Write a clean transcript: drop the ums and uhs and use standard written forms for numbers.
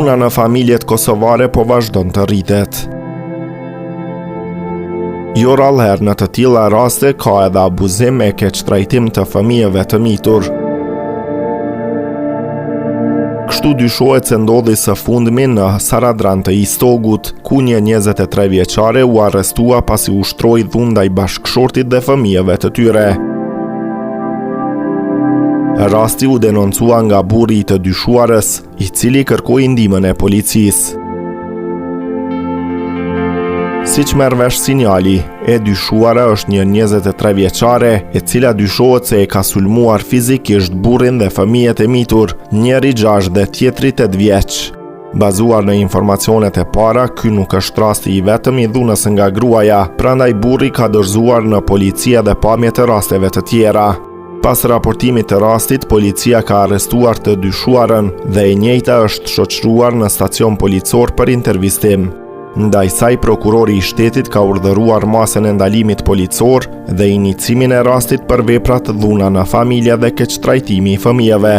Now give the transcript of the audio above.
Dhuna në familjet kosovare po vazhdon të rritet. Jo rallëherë në të tilla raste ka edhe abuzim e keqtrajtim të fëmijëve të mitur. Kështu dyshohet se ndodhi së fundmi në Saradran të Istogut, ku një 23 vjeçare u arrestua pasi ushtroi dhunë ndaj bashkëshortit dhe fëmijëve të tyre. Rasti u denoncua nga burri i të dyshuarës, i cili kërkoi ndihmën e policisë. Siç merr vesh Sinjali, e dyshuara është një 23 vjeçare, e cila dyshohet se e ka sulmuar fizikisht burrin dhe fëmijët e mitur, njëri 6 dhe tjetri 8 vjeç. Bazuar në informacionet e para, ky nuk është rasti i vetëm i dhunës nga gruaja, prandaj burri ka dorëzuar në policia dhe pamje të rasteve të tjera. Pas raportimit të rastit, policia ka arrestuar të dyshuarën dhe e njëjta është shoqëruar në stacion policor për intervistim. Ndaj saj, prokurori i shtetit ka urdhëruar masën e ndalimit policor dhe inicimin e rastit për veprat dhuna në familje dhe keqtrajtimi i fëmijëve.